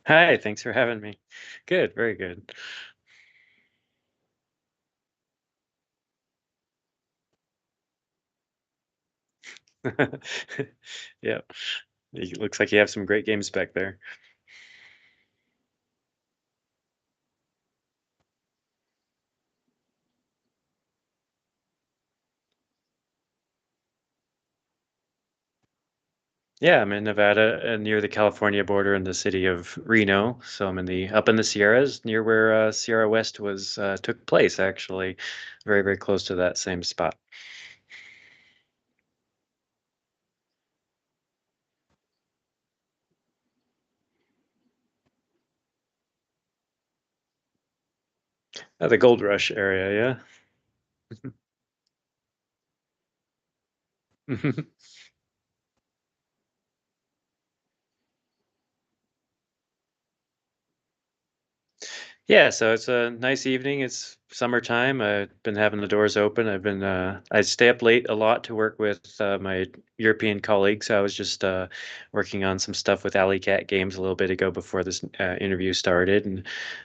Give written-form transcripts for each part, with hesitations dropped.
Hi, thanks for having me. Good, very good. Yeah, it looks like you have some great games back there. Yeah, I'm in Nevada, near the California border in the city of Reno. So I'm in the up in the Sierras, near where Sierra West was took place, actually, very, very close to that same spot. The Gold Rush area, yeah. Yeah, so it's a nice evening. It's summertime. I've been having the doors open. I stay up late a lot to work with my European colleagues. I was just working on some stuff with Alley Cat Games a little bit ago before this interview started, and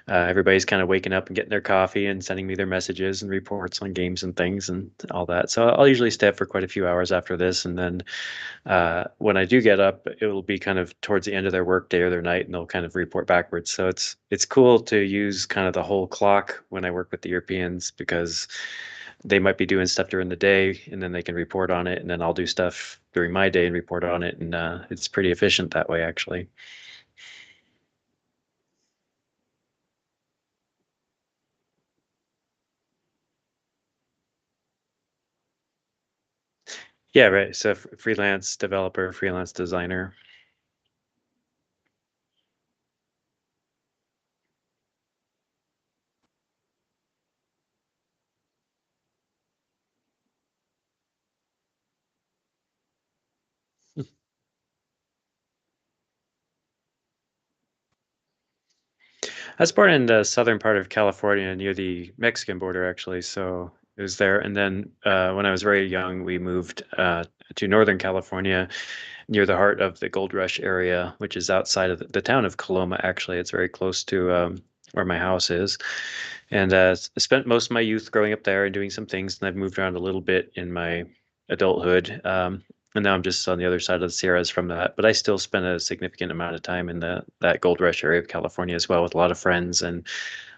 everybody's kind of waking up and getting their coffee and sending me their messages and reports on games and things and all that. So I'll usually stay up for quite a few hours after this, and then when I do get up, it will be kind of towards the end of their workday or their night, and they'll kind of report backwards. So it's cool to use kind of the whole clock when I work with the Europeans because they might be doing stuff during the day, and then they can report on it, and then I'll do stuff during my day and report on it, and it's pretty efficient that way, actually. Yeah, right. So freelance developer, freelance designer. I was born in the southern part of California near the Mexican border, actually. So it was there. And then when I was very young, we moved to Northern California near the heart of the Gold Rush area, which is outside of the town of Coloma, actually. It's very close to where my house is. And spent most of my youth growing up there and doing some things. And I've moved around a little bit in my adulthood. And now I'm just on the other side of the Sierras from that. But I still spend a significant amount of time in that Gold Rush area of California as well, with a lot of friends and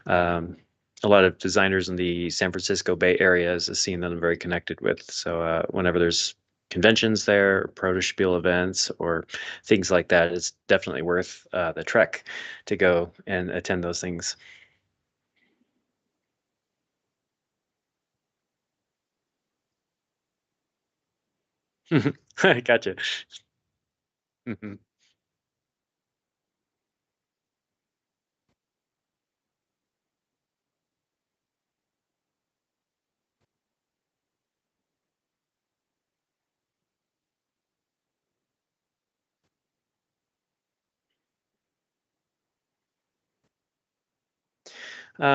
um, a lot of designers in the San Francisco Bay Area is a scene that I'm very connected with. So whenever there's conventions there, proto spiel events, or things like that, it's definitely worth the trek to go and attend those things. Gotcha. Mhm.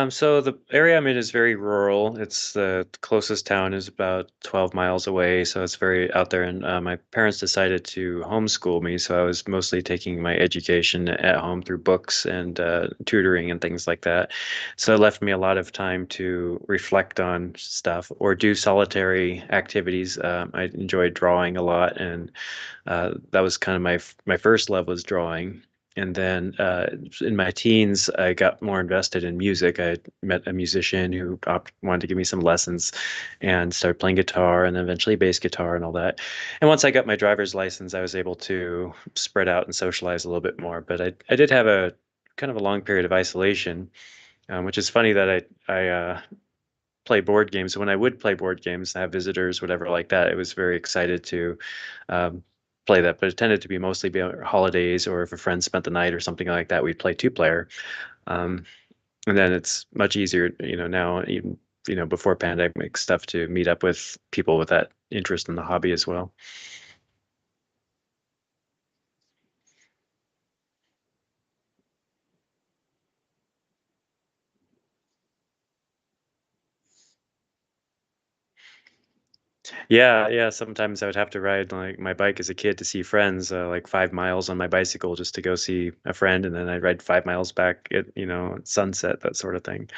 So the area I'm in is very rural. It's the closest town is about 12 miles away, so it's very out there. And my parents decided to homeschool me, so I was mostly taking my education at home through books and tutoring and things like that. So it left me a lot of time to reflect on stuff or do solitary activities. I enjoyed drawing a lot, and that was kind of my first love was drawing. And then in my teens, I got more invested in music. I met a musician who wanted to give me some lessons and started playing guitar and then eventually bass guitar and all that. And once I got my driver's license, I was able to spread out and socialize a little bit more. But I did have a kind of a long period of isolation, which is funny that I play board games. So when I would play board games, have visitors, whatever like that, I was very excited to um, play that. But it tended to be mostly be on holidays or if a friend spent the night or something like that, we'd play two player. Um, and then it's much easier, now even before pandemic stuff to meet up with people with that interest in the hobby as well. Yeah, yeah. Sometimes I would have to ride like my bike as a kid to see friends, like 5 miles on my bicycle just to go see a friend, and then I'd ride 5 miles back at, sunset, that sort of thing.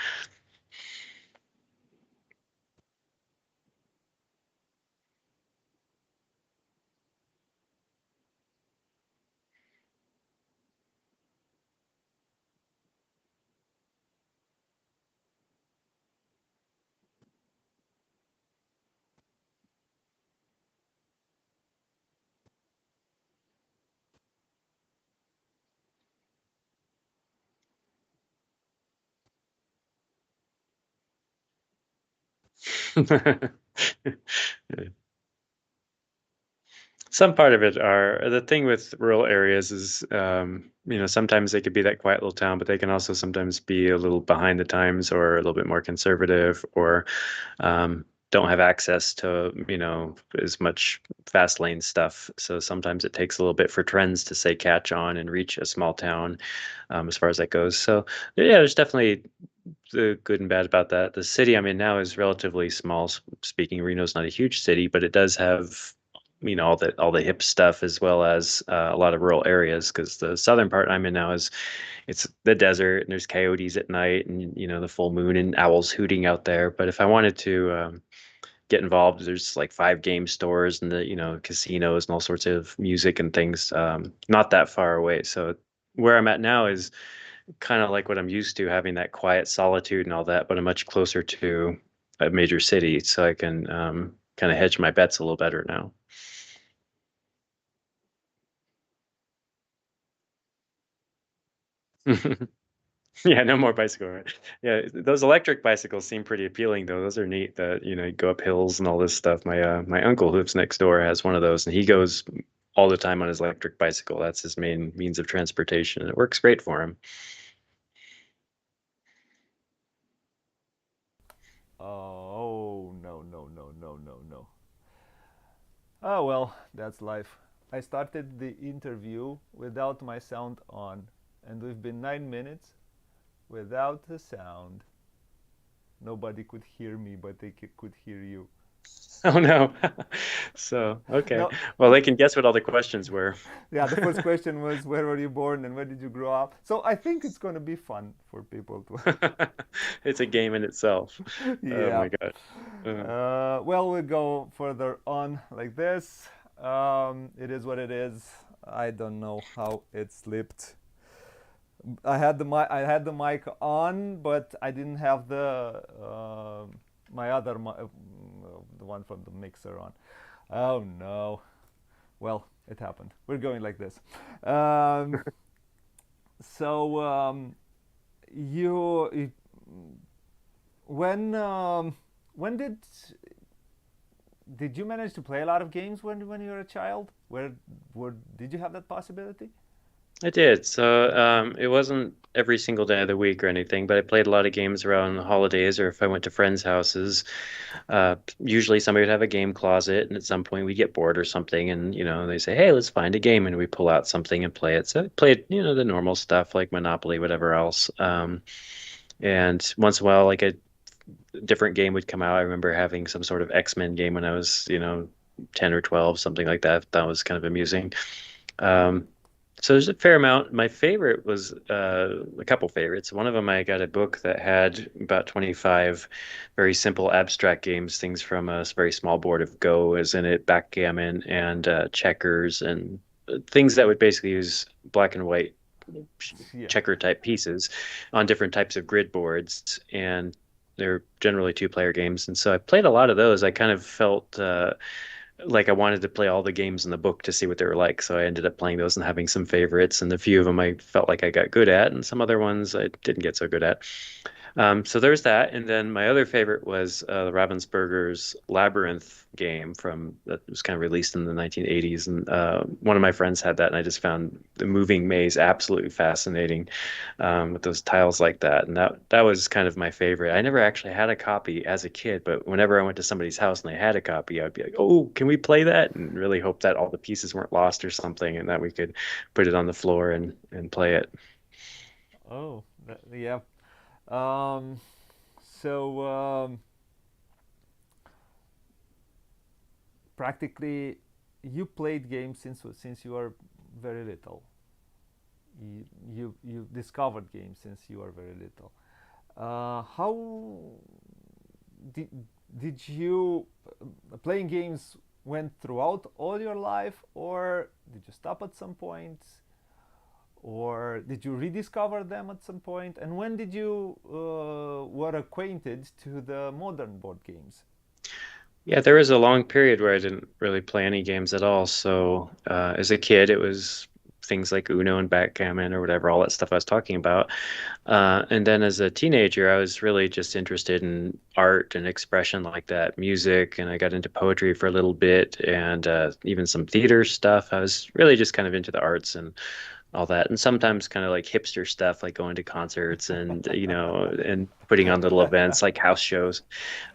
Some part of it are the thing with rural areas is, sometimes they could be that quiet little town, but they can also sometimes be a little behind the times or a little bit more conservative or don't have access to, as much fast lane stuff. So sometimes it takes a little bit for trends to say catch on and reach a small town, as far as that goes. So yeah, there's definitely the good and bad about that. The city I'm in now is relatively small. Speaking, Reno's not a huge city, but it does have, all the hip stuff as well as a lot of rural areas. Because the southern part I'm in now is it's the desert and there's coyotes at night and the full moon and owls hooting out there. But if I wanted to get involved, there's like 5 game stores and the casinos and all sorts of music and things not that far away. So where I'm at now is kind of like what I'm used to, having that quiet solitude and all that, but I'm much closer to a major city, so I can kind of hedge my bets a little better now. Yeah, no more bicycle ride. Yeah, those electric bicycles seem pretty appealing though. Those are neat that, you go up hills and all this stuff. My uncle who lives next door has one of those and he goes all the time on his electric bicycle. That's his main means of transportation. It works great for him. Oh, no, no, no, no, no, no. Oh, well, that's life. I started the interview without my sound on, and we've been 9 minutes without the sound. Nobody could hear me, but they could hear you. Oh no. So, okay. No, Well, they can guess what all the questions were. yeah, the first question was where were you born and where did you grow up? So I think it's going to be fun for people to. It's a game in itself. Oh Yeah. my God. Well, we'll go further on like this. It is what it is. I don't know how it slipped. I had the mic on, but I didn't have my other the one from the mixer on. Oh no. Well, it happened. We're going like this. Um, so you when when did you manage to play a lot of games when you were a child? Where did you have that possibility? I did. So, it wasn't every single day of the week or anything, but I played a lot of games around the holidays or if I went to friends' houses. Usually somebody would have a game closet, and at some point we'd get bored or something, and they say, "Hey, let's find a game," and we pull out something and play it. So I played, the normal stuff like Monopoly, whatever else. And once in a while, like a different game would come out. I remember having some sort of X-Men game when I was, 10 or 12, something like that. That was kind of amusing. Um, so there's a fair amount. My favorite was a couple favorites. One of them, I got a book that had about 25 very simple abstract games, things from a very small board of Go is in it, backgammon and checkers and things that would basically use black and white Yeah. checker type pieces on different types of grid boards. And they're generally two-player games. And so I played a lot of those. I kind of felt like I wanted to play all the games in the book to see what they were like. So I ended up playing those and having some favorites, and a few of them I felt like I got good at, and some other ones I didn't get so good at. So there's that, and then my other favorite was Ravensburger's Labyrinth game from that was kind of released in the 1980s, and one of my friends had that, and I just found the moving maze absolutely fascinating with those tiles like that, and that was kind of my favorite. I never actually had a copy as a kid, but whenever I went to somebody's house and they had a copy, I'd be like, "Oh, can we play that?" and really hope that all the pieces weren't lost or something, and that we could put it on the floor and play it. Oh, yeah. Um, so practically you played games since you were very little. You discovered games since you were very little. How did did you playing games went throughout all your life, or did you stop at some point, or did you rediscover them at some point? And when did you were acquainted to the modern board games? Yeah, there was a long period where I didn't really play any games at all. So, as a kid, it was things like Uno and backgammon or whatever, all that stuff I was talking about. And then as a teenager, I was really just interested in art and expression like that, music, and I got into poetry for a little bit and even some theater stuff. I was really just kind of into the arts and all that, and sometimes kind of like hipster stuff, like going to concerts and and putting on little events like house shows.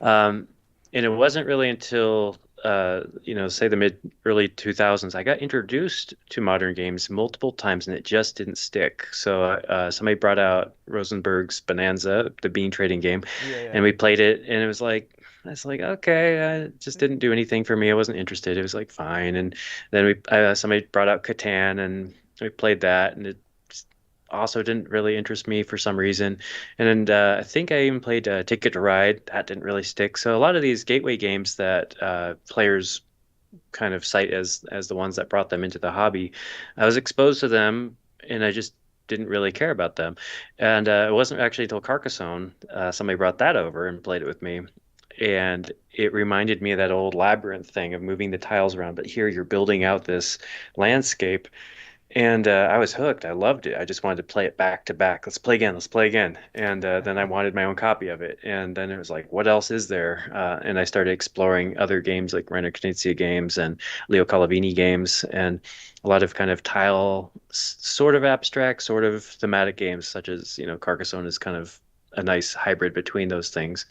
Um, and it wasn't really until say the mid early 2000s, I got introduced to modern games multiple times, and it just didn't stick. So somebody brought out Rosenberg's Bonanza, the bean trading game, Yeah, yeah. and we played it, and it was like. I was like, okay, it just didn't do anything for me. I wasn't interested. It was like fine, and then somebody brought out Catan, and we played that, and it also didn't really interest me for some reason. And then I think I even played Ticket to Ride. That didn't really stick. So a lot of these gateway games that players kind of cite as the ones that brought them into the hobby, I was exposed to them, and I just didn't really care about them. And it wasn't actually until Carcassonne somebody brought that over and played it with me. And it reminded me of that old labyrinth thing of moving the tiles around, but here you're building out this landscape and I was hooked. I loved it. I just wanted to play it back to back. Let's play again. Let's play again. And then I wanted my own copy of it. And then it was like, what else is there? And I started exploring other games like Reiner Knizia games and Leo Calavini games and a lot of kind of tile, sort of abstract, sort of thematic games, such as, Carcassonne is kind of a nice hybrid between those things.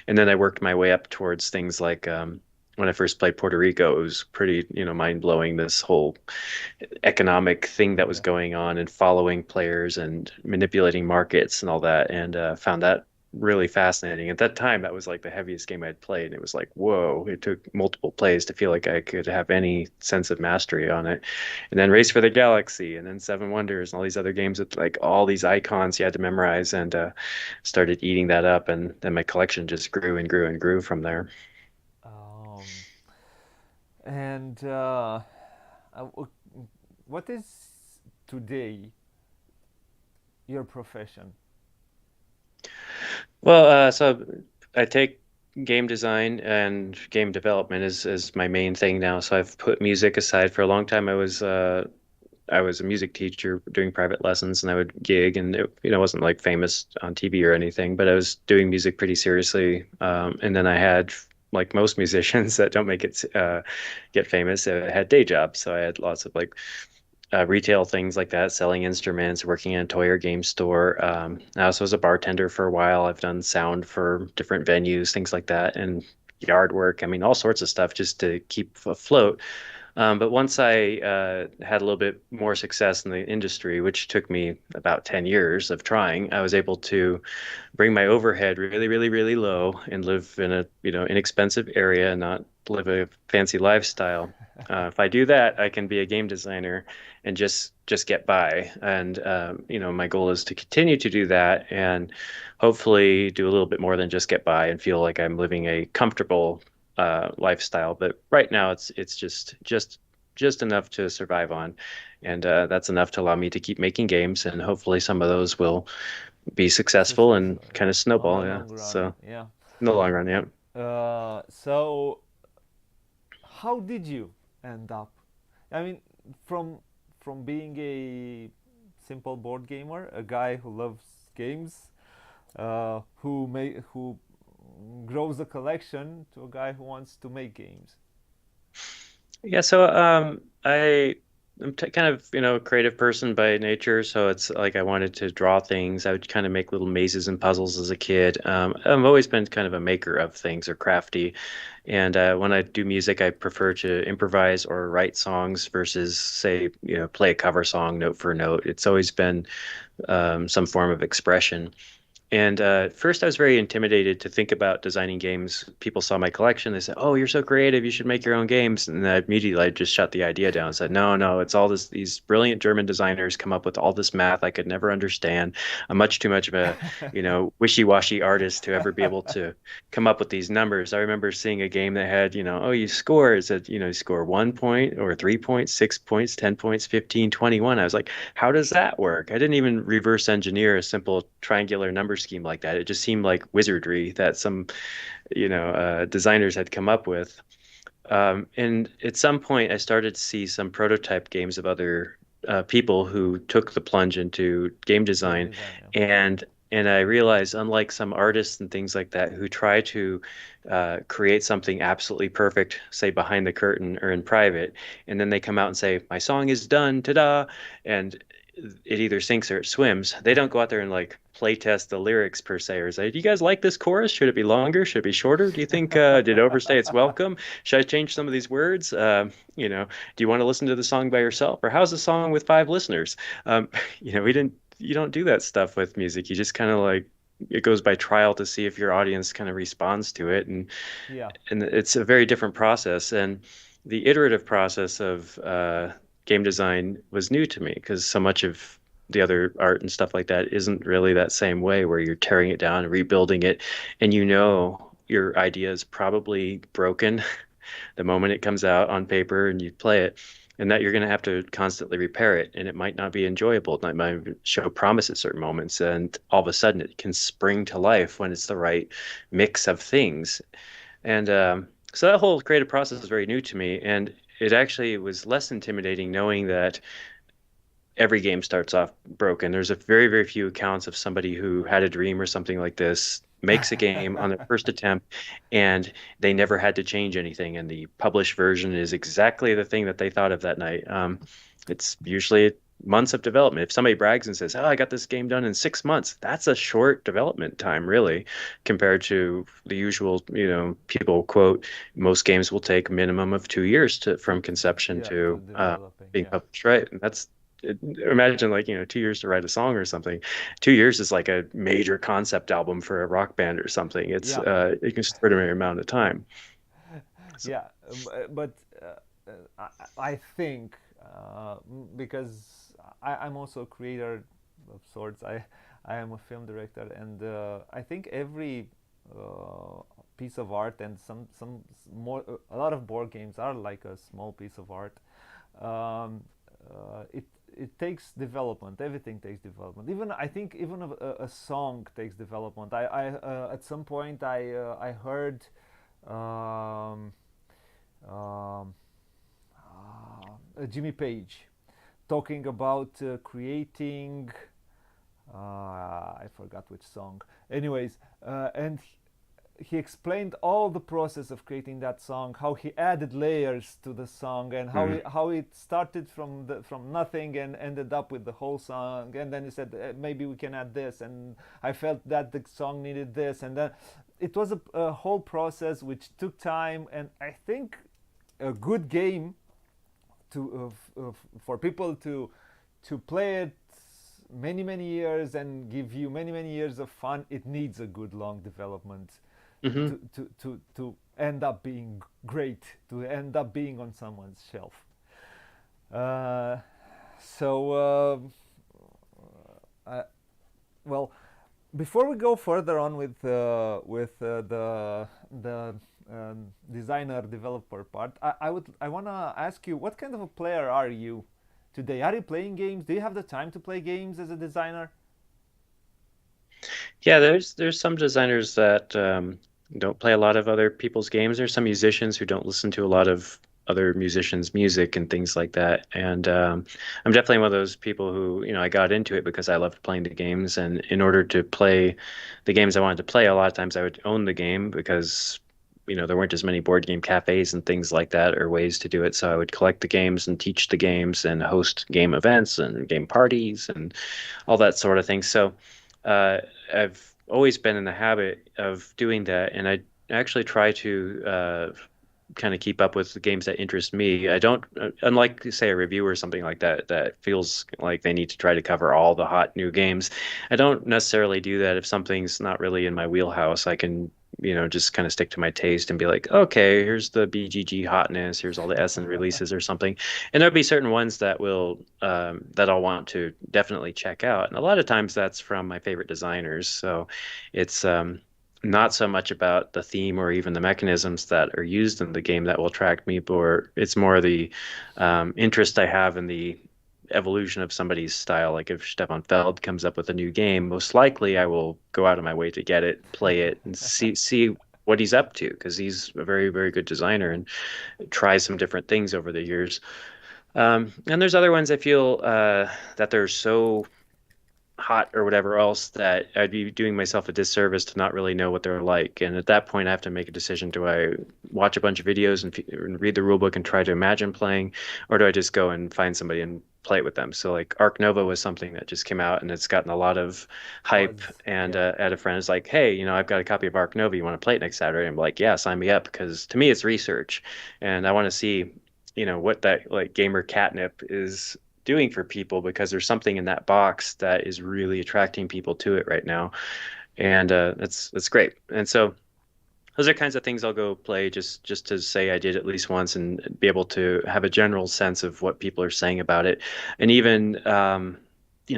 And then I worked my way up towards things like when I first played Puerto Rico, it was pretty, mind blowing. This whole economic thing that was Yeah. going on and following players and manipulating markets and all that, and found that really fascinating. At that time, that was like the heaviest game I'd played. And it was like, whoa, it took multiple plays to feel like I could have any sense of mastery on it. And then Race for the Galaxy, and then Seven Wonders, and all these other games with like all these icons you had to memorize, and started eating that up. And then my collection just grew and grew and grew from there. Um, and w- what is today your profession? Well, so I take game design and game development as my main thing now. So I've put music aside for a long time. I was a music teacher doing private lessons, and I would gig, and it wasn't like famous on TV or anything, but I was doing music pretty seriously. And then I had, like most musicians that don't make it get famous, I had day jobs. So I had lots of like retail things like that, selling instruments, working in a toy or game store. I also was a bartender for a while. I've done sound for different venues, things like that, and yard work. I mean, all sorts of stuff just to keep afloat. But once I had a little bit more success in the industry, which took me about 10 years of trying, I was able to bring my overhead really, really, really low and live in a, inexpensive area and not live a fancy lifestyle. If I do that, I can be a game designer and just get by. And my goal is to continue to do that and hopefully do a little bit more than just get by and feel like I'm living a comfortable lifestyle. But right now, it's just enough to survive on, and that's enough to allow me to keep making games, and hopefully some of those will be successful and Successful, kind of on the snowball. Yeah. long run. So Yeah. in the long run, yeah. So how did you end up? I mean, from from being a simple board gamer, a guy who loves games, who grows a collection, to a guy who wants to make games. Yeah, so I'm t kind of, a creative person by nature, so it's like I wanted to draw things. I would kind of make little mazes and puzzles as a kid. I've always been kind of a maker of things or crafty. And when I do music, I prefer to improvise or write songs versus say, play a cover song note for note. It's always been some form of expression. And at first, I was very intimidated to think about designing games. People saw my collection. They said, "Oh, you're so creative. You should make your own games." And then immediately, I just shut the idea down. I said, "No, no, it's all this. These brilliant German designers come up with all this math I could never understand. I'm much too much of a, wishy-washy artist to ever be able to come up with these numbers." I remember seeing a game that had, oh, you score. It said, you score 1 point or 3 points, 6 points, 10 points, 15, 21. I was like, how does that work? I didn't even reverse engineer a simple triangular number scheme like that. It just seemed like wizardry that some, designers had come up with. And at some point, I started to see some prototype games of other people who took the plunge into game Game design, design, yeah. and I realized, unlike some artists and things like that who try to create something absolutely perfect, say behind the curtain or in private, and then they come out and say, "My song is done, ta-da!" and it either sinks or it swims. They don't go out there and like play test the lyrics per se, or say, "Do you guys like this chorus? Should it be longer? Should it be shorter? Do you think did it overstay its welcome? Should I change some of these words? Do you want to listen to the song by yourself, or how's the song with five listeners?" Um, we didn't. You don't do that stuff with music. You just kind of like it goes by trial to see if your audience kind of responds to it, Yeah, and it's a very different process. And the iterative process of game design was new to me because so much of the other art and stuff like that isn't really that same way where you're tearing it down and rebuilding it, and your idea is probably broken the moment it comes out on paper and you play it, and that you're going to have to constantly repair it, and it might not be enjoyable. It might show promise at certain moments, and all of a sudden it can spring to life when it's the right mix of things. And so that whole creative process is very new to me, and it actually was less intimidating knowing that every game starts off broken. There's a very, very few accounts of somebody who had a dream or something like this, makes a game on their first attempt, and they never had to change anything. And the published version is exactly the thing that they thought of that night. It's usually months of development. If somebody brags and says, "Oh, I got this game done in 6 months," that's a short development time, really, compared to the usual, people quote, most games will take a minimum of 2 years from conception yeah, to to developing, being yeah. published, right? And imagine like 2 years to write a song or something. 2 years is like a major concept album for a rock band or something. It's Yeah, it can extraordinary amount of time. So, yeah, but I think because I'm also a creator of sorts. I am a film director, and I think every uh, piece of art and some more a lot of board games are like a small piece of art. Um, it takes development. Everything takes development. Even I think even a song takes development. I at some point I heard um, um, Jimmy Page talking about creating. I forgot which song. Anyways, and he explained all the process of creating that song, how he added layers to the song, and mm, how it started from nothing and ended up with the whole song. And then he said maybe we can add this, and I felt that the song needed this, and then it was a whole process which took time. And I think a good game for people to play it many years and give you many years of fun, it needs a good long development hmm to end up being great, to end up being on someone's shelf. Uh, so, uh, well, before we go further on with the designer developer part, I wanna ask you, what kind of a player are you today? Are you playing games? Do you have the time to play games as a designer? Yeah, there's some designers that don't play a lot of other people's games. There's some musicians who don't listen to a lot of other musicians' music and things like that. And I'm definitely one of those people who, I got into it because I loved playing the games. And in order to play the games I wanted to play, a lot of times I would own the game because, there weren't as many board game cafes and things like that or ways to do it. So I would collect the games and teach the games and host game events and game parties and all that sort of thing. So uh, I've always been in the habit of doing that, and I actually try to kind of keep up with the games that interest me. I don't, unlike say a review or something like that, that feels like they need to try to cover all the hot new games. I don't necessarily do that if something's not really in my wheelhouse. I can, just kind of stick to my taste and be like, okay, here's the BGG hotness, here's all the Essen releases or something. And there'll be certain ones that I'll want to definitely check out. And a lot of times that's from my favorite designers. So it's not so much about the theme or even the mechanisms that are used in the game that will attract me, but it's more the interest I have in the evolution of somebody's style. Like if Stefan Feld comes up with a new game, most likely I will go out of my way to get it, play it, and see what he's up to because he's a very, very good designer and tries some different things over the years. And there's other ones I feel that they're so hot or whatever else that I'd be doing myself a disservice to not really know what they're like. And at that point, I have to make a decision. Do I watch a bunch of videos and read the rule book and try to imagine playing, or do I just go and find somebody and play it with them? So like Arc Nova was something that just came out and it's gotten a lot of hype. Buzz. And Yeah. I had a friend who's like, hey, I've got a copy of Arc Nova. You want to play it next Saturday? I'm like, yeah, sign me up because to me it's research, and I want to see, what that like gamer catnip is doing for people because there's something in that box that is really attracting people to it right now, and that's great. And so those are kinds of things I'll go play just to say I did at least once and be able to have a general sense of what people are saying about it. And even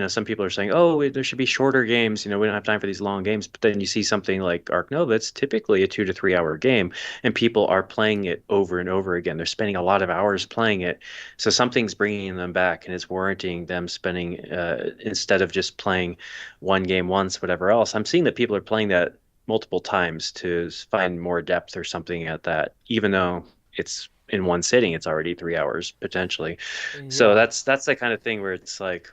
some people are saying, "Oh, there should be shorter games. We don't have time for these long games." But then you see something like Ark Nova, it's typically a 2 to 3 hour game, and people are playing it over and over again. They're spending a lot of hours playing it, so something's bringing them back, and it's warranting them spending instead of just playing one game once, whatever else. I'm seeing that people are playing that multiple times to find more depth or something at that, even though it's in one sitting, it's already 3 hours potentially. So Yeah. that's the kind of thing where it's like,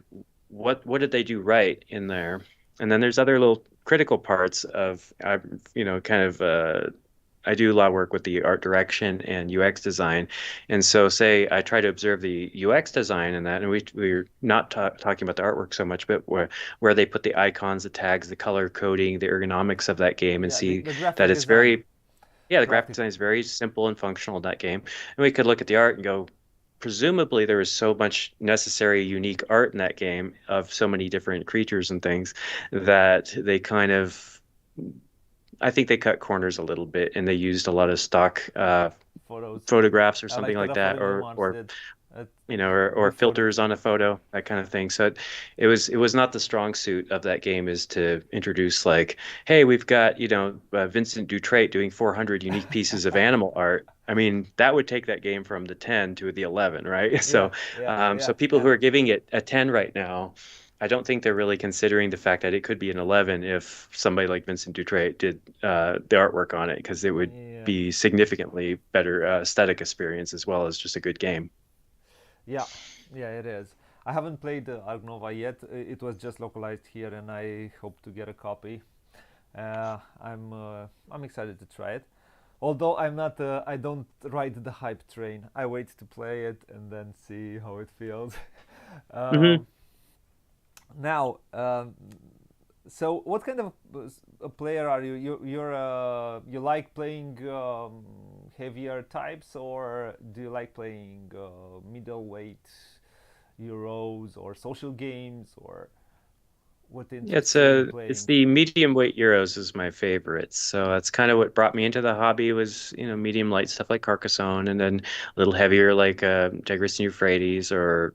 what did they do right in there? And then there's other little critical parts of I, kind of I do a lot of work with the art direction and UX design. And so say I try to observe the UX design in that, and we're not talking about the artwork so much, but where they put the icons, the tags, the color coding, the ergonomics of that game, and Yeah. The, see the that graphic it's design. very, yeah, the graphic design Practical. is very simple and functional in that game. And we could look at the art and go, presumably there was so much necessary unique art in that game of so many different creatures and things that they kind of, I think they cut corners a little bit and they used a lot of stock Photos. photographs or I something like like that, terraforming or Mars or did. Uh, or Good photo. filters on a photo, that kind of thing. So it was not the strong suit of that game is to introduce like, hey, we've got Vincent Dutrait doing 400 unique pieces of animal art. I mean, that would take that game from the 10 to the 11, right? Yeah. So Yeah. so Yeah. people Yeah. who are giving it a 10 right now, I don't think they're really considering the fact that it could be an 11 if somebody like Vincent Dutrait did the artwork on it, because it would Yeah. be significantly better aesthetic experience as well as just a good game. Yeah. Yeah. It is. I haven't played Ark Nova yet. It was just localized here, and I hope to get a copy. I'm excited to try it. Although I don't ride the hype train. I wait to play it and then see how it feels. Hmm. um, Now, so what kind of a player are you? You like playing heavier types, or do you like playing middleweight Euros or social games, or what It's interests you in it's playing? the medium weight Euros is my favorite. So that's kind of what brought me into the hobby was, medium light stuff like Carcassonne, and then a little heavier like Tigris and Euphrates or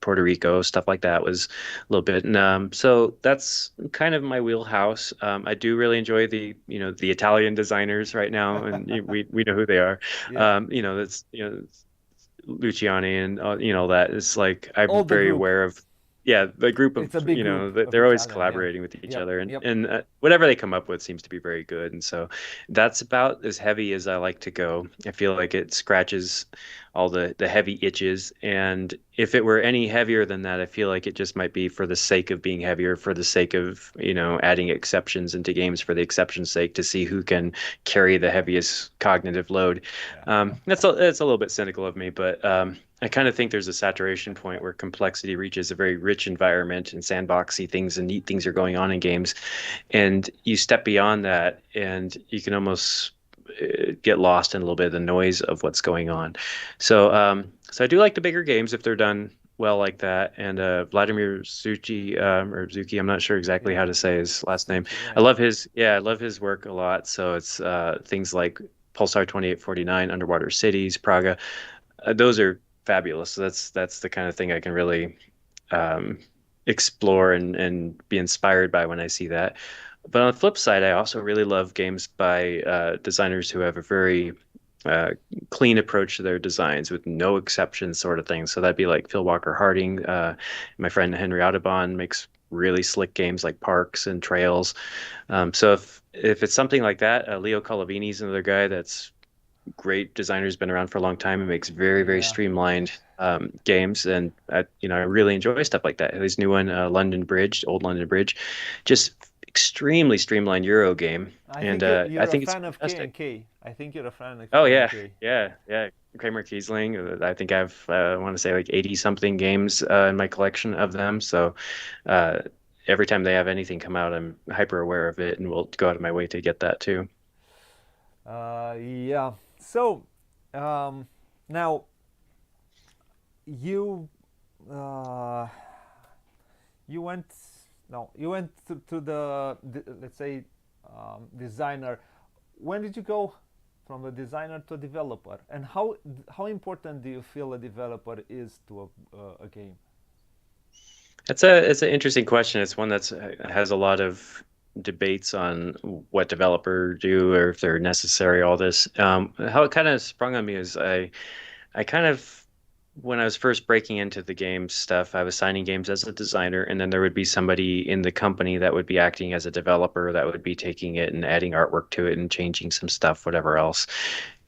Puerto Rico, stuff like that was a little bit. And so that's kind of my wheelhouse. I do really enjoy the Italian designers right now, and we know who they are. Yeah, That's Luciani and that is like I'm all the very group. aware of. Yeah, the group It's of a big group of they're always Italian. Yeah. collaborating with each Yep. other, and Yep. whatever they come up with seems to be very good. And so that's about as heavy as I like to go. I feel like it scratches all the heavy itches, and if it were any heavier than that, I feel like it just might be for the sake of being heavier, for the sake of adding exceptions into games for the exception's sake to see who can carry the heaviest cognitive load. Yeah. That's a little bit cynical of me, but I kind of think there's a saturation point where complexity reaches a very rich environment and sandboxy things and neat things are going on in games. And you step beyond that and you can almost get lost in a little bit of the noise of what's going on. So I do like the bigger games if they're done well like that. And Vladimir Zucchi or Zuki, I'm not sure exactly Yeah, how to say his last name. Suchi, I yeah. love his, yeah, I love his work a lot. So it's things like Pulsar 2849, Underwater Cities, Praga. Those are fabulous. So that's the kind of thing I can really um, explore and be inspired by when I see that. But on the flip side, I also really love games by designers who have a very uh, clean approach to their designs with no exceptions, sort of thing. So that'd be like Phil Walker Harding. My friend Henry Audubon makes really slick games like Parks and Trails. So if it's something like that, Leo Colovini's another guy that's great designer, has been around for a long time and makes very Yeah. streamlined games. And I really enjoy stuff like that. His new one, London Bridge, Old London Bridge, just extremely streamlined Euro game, I and think I you're a think it's fan of K fantastic. and K. I think you're a fan of Oh K and yeah, K. yeah. Kramer Kiesling. I think I've I want to say like 80 something games in my collection of them. So uh, every time they have anything come out, I'm hyper aware of it and will go out of my way to get that too. Yeah. So, um, now you uh, you went no you went to the let's say designer. When did you go from a designer to a developer, and how important do you feel a developer is to a game? It's an interesting question. It's one that's has a lot of debates on what developer do or if they're necessary. All this, how it kind of sprung on me is I kind of when I was first breaking into the game stuff, I was signing games as a designer, and then there would be somebody in the company that would be acting as a developer that would be taking it and adding artwork to it and changing some stuff, whatever else.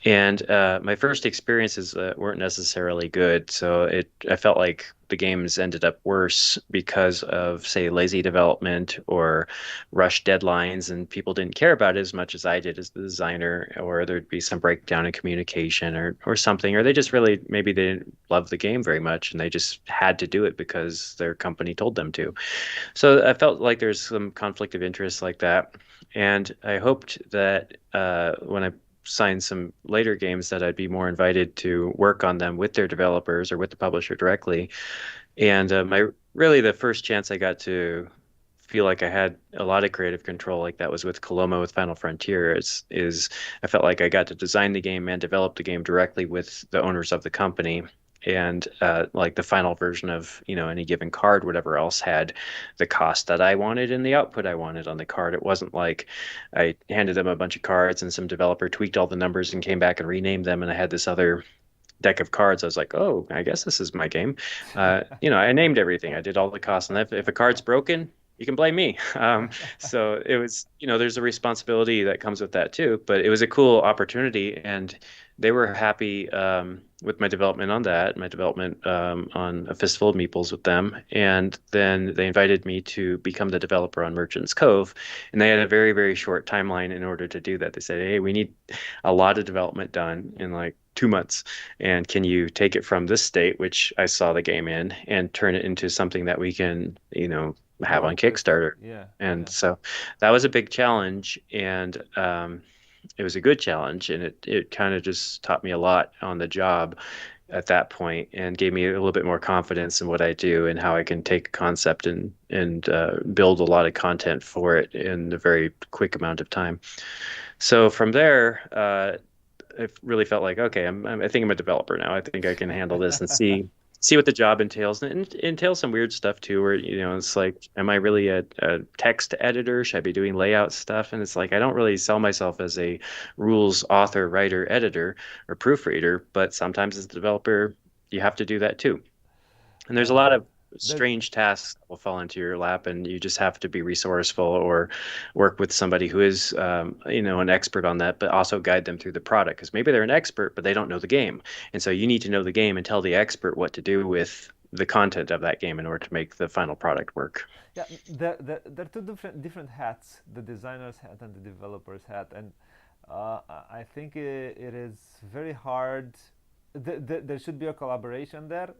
And my first experiences weren't necessarily good, so I felt like the games ended up worse because of, say, lazy development or rush deadlines, and people didn't care about it as much as I did as the designer, or there'd be some breakdown in communication or something, or they just really maybe they didn't love the game very much and they just had to do it because their company told them to. So I felt like there's some conflict of interest like that. And I hoped that when I signed some later games that I'd be more invited to work on them with their developers or with the publisher directly. And my really the first chance I got to feel like I had a lot of creative control, like that was with Coloma with Final Frontier, is I felt like I got to design the game and develop the game directly with the owners of the company. And like the final version of, any given card, whatever else had the cost that I wanted and the output I wanted on the card. It wasn't like I handed them a bunch of cards and some developer tweaked all the numbers and came back and renamed them, and I had this other deck of cards. I was like, oh, I guess this is my game. I named everything. I did all the costs, and if a card's broken, you can blame me. So it was, there's a responsibility that comes with that too. But it was a cool opportunity, and they were happy with my development on that, my development on A Fistful of Meeples with them. And then they invited me to become the developer on Merchant's Cove. And they had a very short timeline in order to do that. They said, hey, we need a lot of development done in like 2 months. And can you take it from this state, which I saw the game in, and turn it into something that we can, have on Work with. Kickstarter? Yeah, And yeah. so that was a big challenge, and it was a good challenge, and it kind of just taught me a lot on the job at that point, and gave me a little bit more confidence in what I do and how I can take a concept and build a lot of content for it in a very quick amount of time. So from there, I really felt like, okay, I think I'm a developer now. I think I can handle this and see what the job entails. And it entails some weird stuff too, where it's like, am I really a text editor? Should I be doing layout stuff? And it's like I don't really sell myself as a rules author, writer, editor, or proofreader, but sometimes as a developer, you have to do that too. And there's a uh, lot of that strange tasks that will fall into your lap, and you just have to be resourceful or work with somebody who is, an expert on that, but also guide them through the product because maybe they're an expert, but they don't know the game. And so you need to know the game and tell the expert what to do with the content of that game in order to make the final product work. Yeah, there are two different hats: the designer's hat and the developer's hat, and I think it is very hard. There should be a collaboration there,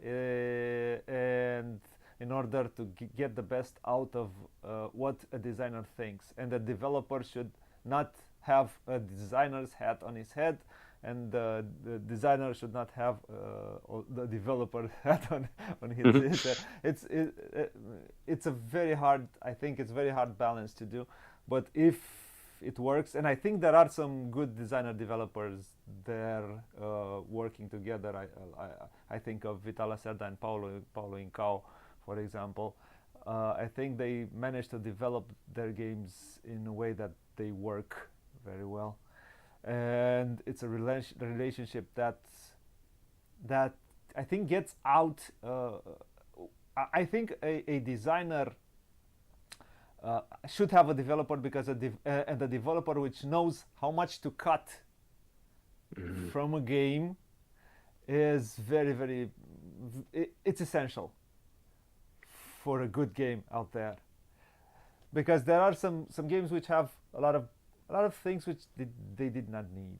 and in order to get the best out of what a designer thinks, and the developer should not have a designer's hat on his head, and the designer should not have the developer hat on his head. It's a very hard. I think it's very hard balance to do, but if it works, and I think there are some good designer developers there working together. I think of Vital Lacerda and Paulo Incao, for example. I think they managed to develop their games in a way that they work very well, and it's a relationship that I think gets out. I think a designer should have a developer, because and a developer which knows how much to cut Mhm. from a game is very it's essential for a good game out there, because there are some games which have a lot of things which they did not need.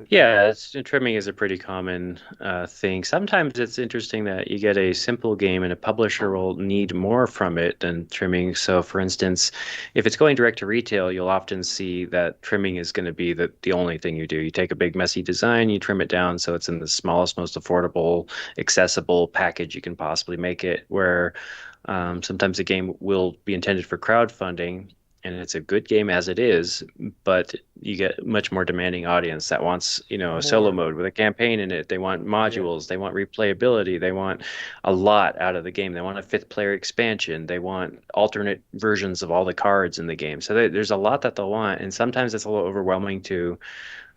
Yeah, trimming is a pretty common thing. Sometimes it's interesting that you get a simple game and a publisher will need more from it than trimming. So, for instance, if it's going direct to retail, you'll often see that trimming is going to be the only thing you do. You take a big, messy design, you trim it down so it's in the smallest, most affordable, accessible package you can possibly make it. Where sometimes a game will be intended for crowdfunding, and it's a good game as it is, but you get much more demanding audience that wants, a solo More. mode with a campaign in it. They want Yeah. modules, they want replayability, they want a lot out of the game. They want a fifth player expansion, they want alternate versions of all the cards in the game. So there's a lot that they'll want, and sometimes it's a little overwhelming to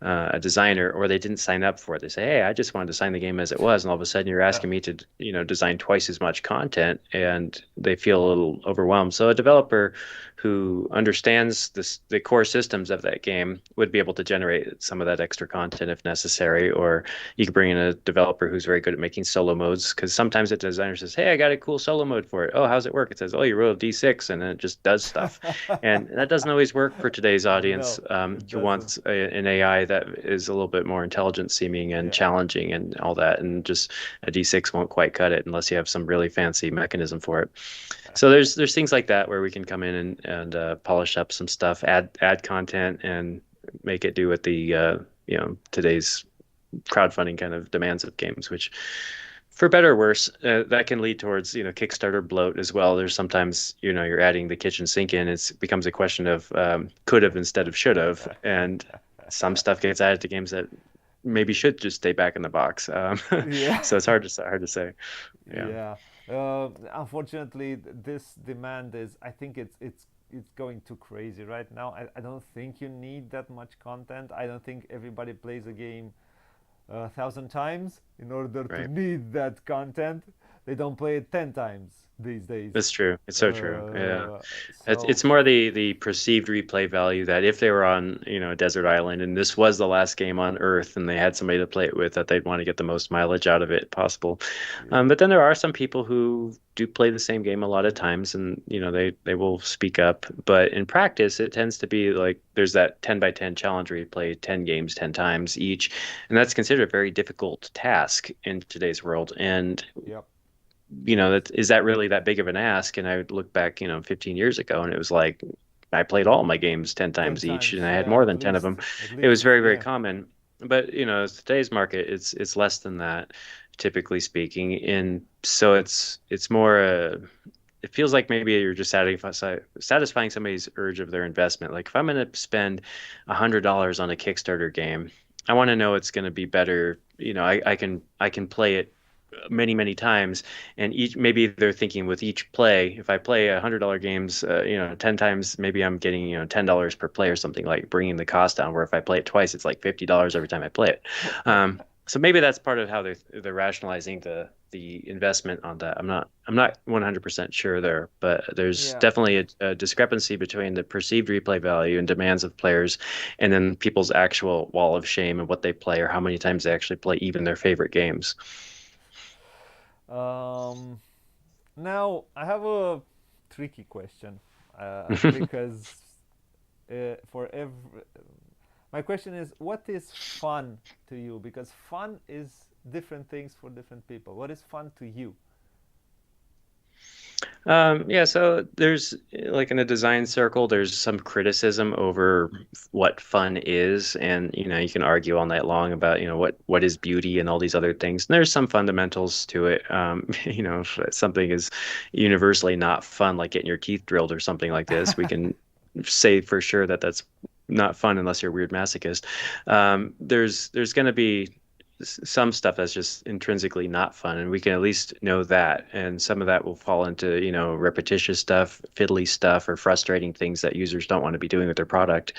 a designer, or they didn't sign up for it. They say, "Hey, I just wanted to sign the game as it was," and all of a sudden you're Yeah. asking me to, design twice as much content, and they feel a little overwhelmed. So a developer who understands the core systems of that game would be able to generate some of that extra content if necessary. Or you could bring in a developer who's very good at making solo modes, because sometimes the designer says, "Hey, I got a cool solo mode for it." "Oh, how's it work?" It says, "Oh, you roll a D6," and then it just does stuff. And that doesn't always work for today's audience. No, it You doesn't. want an AI that is a little bit more intelligent seeming and Yeah. challenging and all that, and just a D6 won't quite cut it unless you have some really fancy mechanism for it. So there's things like that where we can come in and polish up some stuff, add content, and make it do what the today's crowdfunding kind of demands of games, which for better or worse, that can lead towards, Kickstarter bloat as well. There's sometimes, you're adding the kitchen sink in. It becomes a question of could have instead of should have, and some stuff gets added to games that maybe should just stay back in the box. Yeah. So it's hard to say. Yeah. Yeah. Unfortunately, this demand is. I think it's going too crazy right now. I don't think you need that much content. I don't think everybody plays a game 1,000 times in order to Right. need that content. They don't play it 10 times these days. That's true. It's so true. Yeah. Uh, It's so more the perceived replay value that if they were on, a desert island and this was the last game on Earth and they had somebody to play it with, that they'd want to get the most mileage out of it possible. yeah, But then there are some people who do play the same game a lot of times, and they will speak up. But in practice, it tends to be like there's that 10 by 10 challenge where you play 10 games 10 times each, and that's considered a very difficult task in today's world. And yep. that is that really that big of an ask? And I would look back, 15 years ago, and it was like I played all my games 10 Ten times each, and times, I had yeah, more at than 10 of them. least, at It was least, very, very yeah. common. But today's market, it's less than that, typically speaking. And so it's more it feels like maybe you're just satisfying somebody's urge of their investment. Like if I'm going to spend $100 on a Kickstarter game, I want to know it's going to be better. I can play it many, many times, and each maybe they're thinking with each play, if I play $100 games, 10 times, maybe I'm getting, $10 per play or something, like bringing the cost down. Where if I play it twice, it's like $50 every time I play it. So maybe that's part of how they're rationalizing the investment on that. I'm not 100% sure there, but there's Yeah. definitely a discrepancy between the perceived replay value and demands of players, and then people's actual wall of shame and what they play or how many times they actually play even their favorite games. Um, Now I have a tricky question, because for every my question is, what is fun to you? Because fun is different things for different people. What is fun to you? Yeah, so there's like in a design circle, there's some criticism over what fun is, and you can argue all night long about what is beauty and all these other things. And there's some fundamentals to it. If something is universally not fun, like getting your teeth drilled or something like this, we can say for sure that that's not fun unless you're a weird masochist. There's going to be some stuff that's just intrinsically not fun, and we can at least know that. And some of that will fall into, repetitious stuff, fiddly stuff, or frustrating things that users don't want to be doing with their product.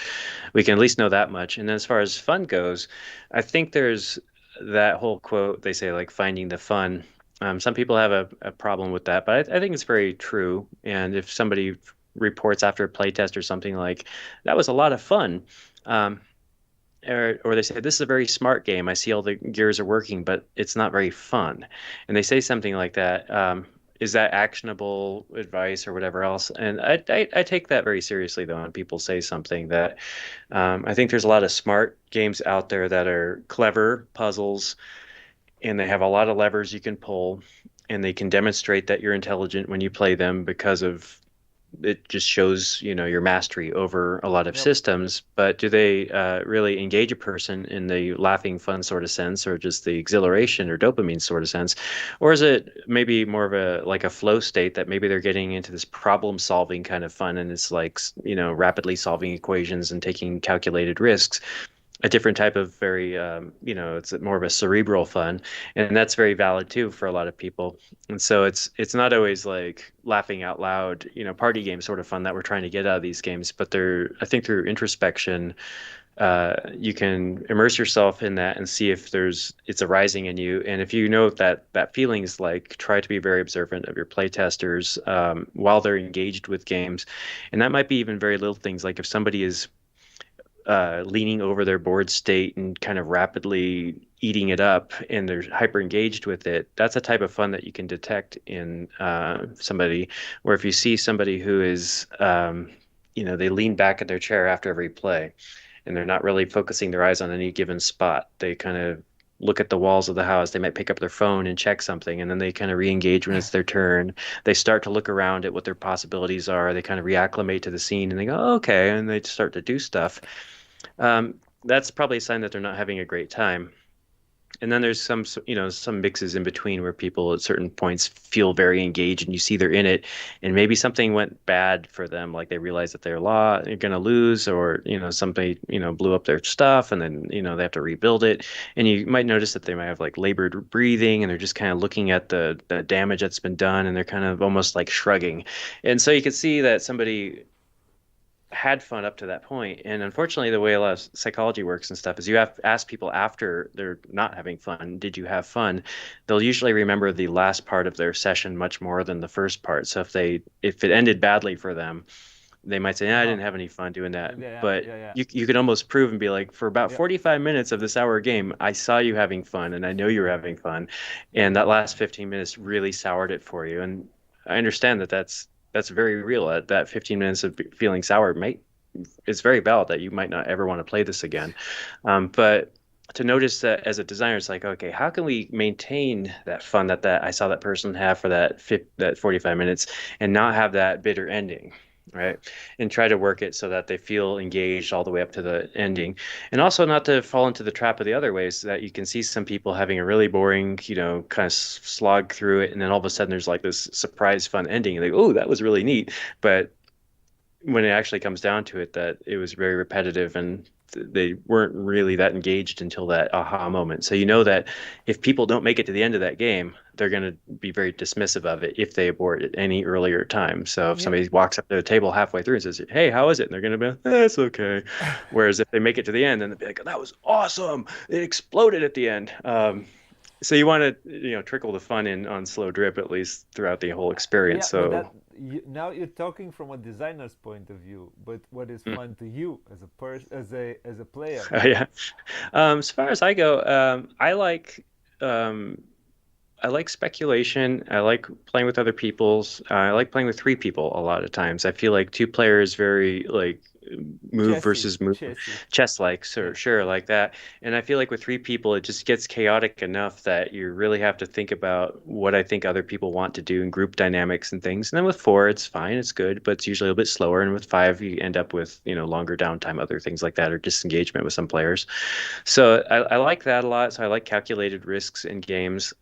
We can at least know that much. And then as far as fun goes, I think there's that whole quote they say, like finding the fun. Some people have a problem with that, but I think it's very true. And if somebody reports after a playtest or something like, that was a lot of fun. Um, or they say this is a very smart game. I see all the gears are working, but it's not very fun. And they say something like that. Is that actionable advice or whatever else? And I take that very seriously though. When people say something that I think there's a lot of smart games out there that are clever puzzles, and they have a lot of levers you can pull, and they can demonstrate that you're intelligent when you play them because of it just shows, your mastery over a lot of Yep. systems. But do they really engage a person in the laughing, fun sort of sense, or just the exhilaration or dopamine sort of sense? Or is it maybe more of a like a flow state that maybe they're getting into this problem solving kind of fun, and it's like, rapidly solving equations and taking calculated risks? A different type of very it's more of a cerebral fun, and that's very valid too for a lot of people. And so it's not always like laughing out loud, party game sort of fun that we're trying to get out of these games, but they're, I think, through introspection, you can immerse yourself in that and see if it's arising in you. And if you know that feeling is like, try to be very observant of your playtesters while they're engaged with games. And that might be even very little things, like if somebody is leaning over their board state and kind of rapidly eating it up, and they're hyper engaged with it. That's a type of fun that you can detect in somebody. Where if you see somebody who is, they lean back at their chair after every play, and they're not really focusing their eyes on any given spot. They kind of look at the walls of the house. They might pick up their phone and check something, and then they kind of re-engage when it's their turn. They start to look around at what their possibilities are. They kind of reacclimate to the scene, and they go, oh, okay, and they start to do stuff. That's probably a sign that they're not having a great time. And then there's some mixes in between where people at certain points feel very engaged, and you see they're in it, and maybe something went bad for them, like they realize that they're going to lose, or somebody blew up their stuff, and then they have to rebuild it. And you might notice that they might have like labored breathing, and they're just kind of looking at the damage that's been done, and they're kind of almost like shrugging. And so you can see that somebody had fun up to that point. And unfortunately, the way a lot of psychology works and stuff is you have to ask people after they're not having fun, did you have fun? They'll usually remember the last part of their session much more than the first part. So if it ended badly for them, they might say, I Uh-huh. didn't have any fun doing that. Yeah, But yeah, yeah, you could almost prove and be like, for about yeah, 45 minutes of this hour game, I saw you having fun, and I know you were having fun. And that last 15 minutes really soured it for you. And I understand that that's very real. That 15 minutes of feeling sour might it's very valid that you might not ever want to play this again. But to notice that as a designer, it's like, okay, how can we maintain that fun that I saw that person have for that 45 minutes, and not have that bitter ending, right? And try to work it so that they feel engaged all the way up to the ending. And also not to fall into the trap of the other ways that you can see some people having a really boring, kind of slog through it, and then all of a sudden there's like this surprise fun ending, and they go, oh, that was really neat. But when it actually comes down to it, that it was very repetitive, and they weren't really that engaged until that aha moment. So you know that if people don't make it to the end of that game, they're going to be very dismissive of it if they abort at any earlier time. So if yeah. somebody walks up to the table halfway through and says, hey, how is it? And they're going to be like, it's okay. Whereas if they make it to the end, then they'll be like, that was awesome. It exploded at the end. So you want to, trickle the fun in on slow drip, at least throughout the whole experience. Yeah, but So now you're talking from a designer's point of view. But what is mm, fun to you as a as a player? yeah. As far as I go, um, I like speculation. I like playing with other people's. I like playing with three people a lot of times. I feel like two players very like move Chessy, versus move, chessy. chess like, Yeah. sure, like that. And I feel like with three people, it just gets chaotic enough that you really have to think about what I think other people want to do and group dynamics and things. And then with four, it's fine, it's good, but it's usually a bit slower. And with five, you end up with, longer downtime, other things like that, or disengagement with some players. So I like that a lot. So I like calculated risks in games.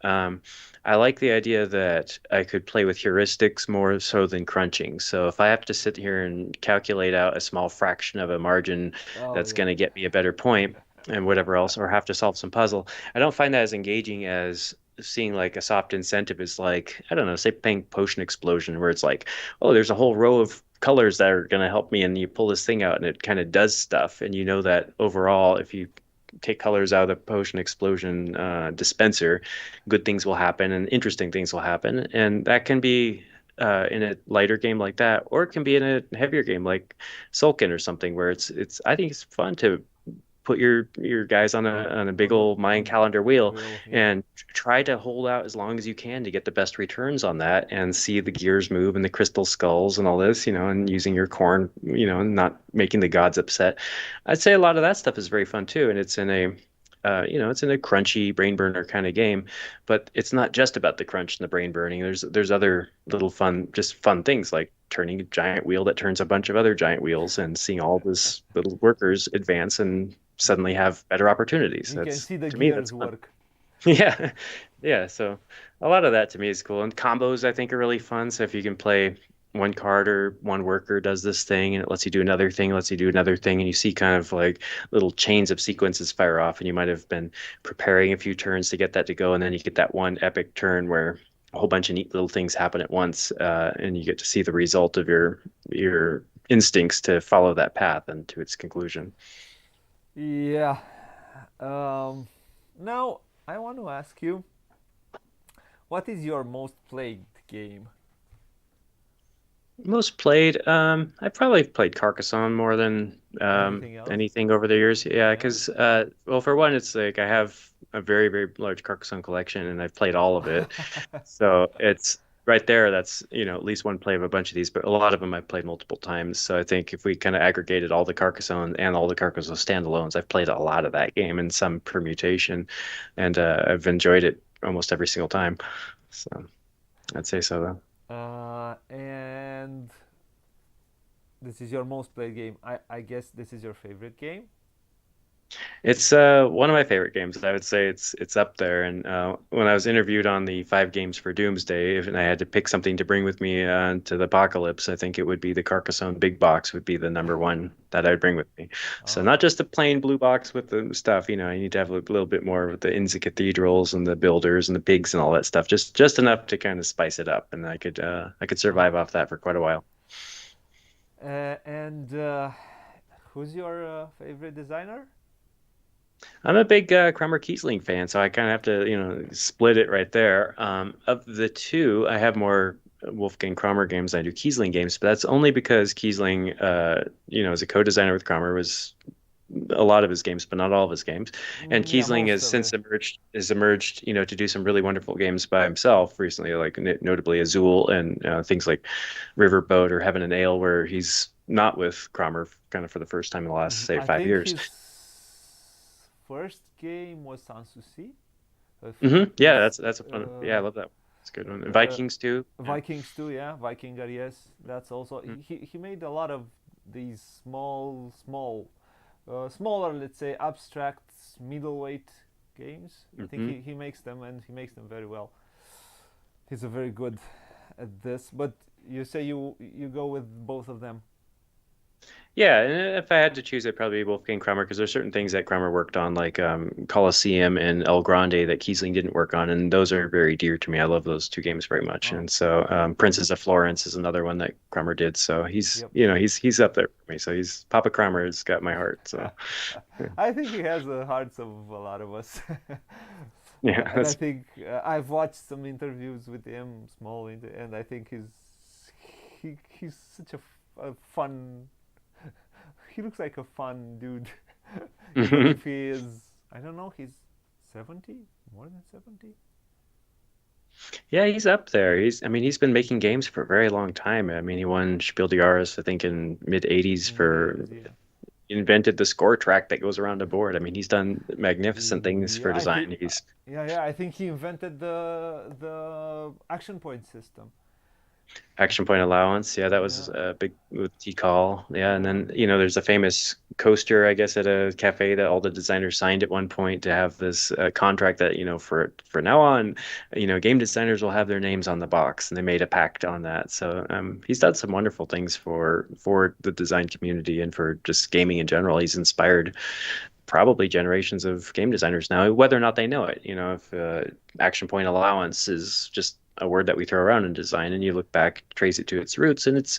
I like the idea that I could play with heuristics more so than crunching. So if I have to sit here and calculate out a small fraction of a margin Oh that's yeah. going to get me a better point and whatever else, or have to solve some puzzle, I don't find that as engaging as seeing like a soft incentive is like, I don't know, say playing Potion Explosion, where it's like, oh, there's a whole row of colors that are going to help me, and you pull this thing out and it kind of does stuff. And you know that overall, if you take colors out of the Potion Explosion dispenser, good things will happen and interesting things will happen. And that can be in a lighter game like that, or it can be in a heavier game like Sulkin or something, where it's I think it's fun to put your guys on a big On the old Mayan on calendar wheel wheel, yeah. and try to hold out as long as you can to get the best returns on that and see the gears move and the crystal skulls and all this, and using your corn, and not making the gods upset. I'd say a lot of that stuff is very fun too, and it's in a crunchy brain burner kind of game, but it's not just about the crunch and the brain burning. There's other little fun things like turning a giant wheel that turns a bunch of other giant wheels and seeing all this little workers advance and suddenly have better opportunities. You can That's see the to me, that's gears fun. work. Yeah. Yeah. So a lot of that to me is cool. And combos I think are really fun. So if you can play one card or one worker does this thing and it lets you do another thing, lets you do another thing, and you see kind of like little chains of sequences fire off, and you might have been preparing a few turns to get that to go, and then you get that one epic turn where a whole bunch of neat little things happen at once, and you get to see the result of your instincts to follow that path and to its conclusion. Yeah. Um, Now I want to ask you, what is your most played game? Most played, I probably played Carcassonne more than Anything else? anything over the years. Yeah, Yeah. because well, for one, it's like I have a very, very large Carcassonne collection, and I've played all of it. So it's right there. That's at least one play of a bunch of these, but a lot of them I've played multiple times. So I think if we kind of aggregated all the Carcassonne and all the Carcassonne standalones, I've played a lot of that game in some permutation, and I've enjoyed it almost every single time. So I'd say so, though. And this is your most played game. I guess this is your favorite game. It's one of my favorite games. I would say it's up there. And when I was interviewed on the five games for Doomsday, and I had to pick something to bring with me to the apocalypse, I think it would be the Carcassonne Big Box would be the number one that I'd bring with me. So Oh, not just a plain blue box with the stuff, you need to have a little bit more with the inns of cathedrals and the builders and the pigs and all that stuff. Just enough to kind of spice it up, and I could oh. survive off that for quite a while. And who's your favorite designer? I'm a big Kramer Kiesling fan, so I kind of have to, split it right there. Of the two, I have more Wolfgang Kramer games than I do Kiesling games, but that's only because Kiesling, as a co-designer with Kramer, was a lot of his games, but not all of his games. And Yeah, Kiesling most has of since it. emerged, to do some really wonderful games by himself recently, like notably Azul and things like Riverboat or Heaven and Ale, where he's not with Kramer kind of for the first time in the last, say, I 5 think years. his first game was Sanssouci. Yeah, His that's a fun. Yeah, I love that one. It's a good one. And uh, Vikings too. Yeah. Vikings too, yeah, Vikingar, yes. That's also Mm, he made a lot of these smaller, let's say, abstract middleweight games. I think mhm. he makes them, and he makes them very well. He's a very good at this. But you say you go with both of them. Yeah, and if I had to choose, I'd probably be Wolfgang Kramer because there's certain things that Kramer worked on, like Colosseum and El Grande, that Kiesling didn't work on, and those are very dear to me. I love those two games very much, Oh, and so Princes of Florence is another one that Kramer did. So he's, yep. he's up there for me. So he's Papa Kramer has got my heart. So yeah, I think he has the hearts of a lot of us. yeah, And I that's think I've watched some interviews with him, and I think he's such a fun. He looks like a fun dude, even if he is. I don't know. He's 70, more than 70. Yeah, he's up there. I mean, he's been making games for a very long time. I mean, he won Spiel des Jahres, I think, in mid 80s In the for 80s, yeah. invented the score track that goes around a board. I mean, he's done magnificent things for Yeah, I think. design. He's Yeah, I think he invented the action point system. Action point allowance. Yeah, that was Yeah, a big with T-Call. Yeah, and yeah. then there's a famous coaster, I guess, at a cafe that all the designers signed at one point to have this contract that for now on, game designers will have their names on the box, and they made a pact on that. So he's done some wonderful things for the design community and for just gaming in general. He's inspired probably generations of game designers now, whether or not they know it. If action point allowance is just a word that we throw around in design, and you look back, trace it to its roots, and it's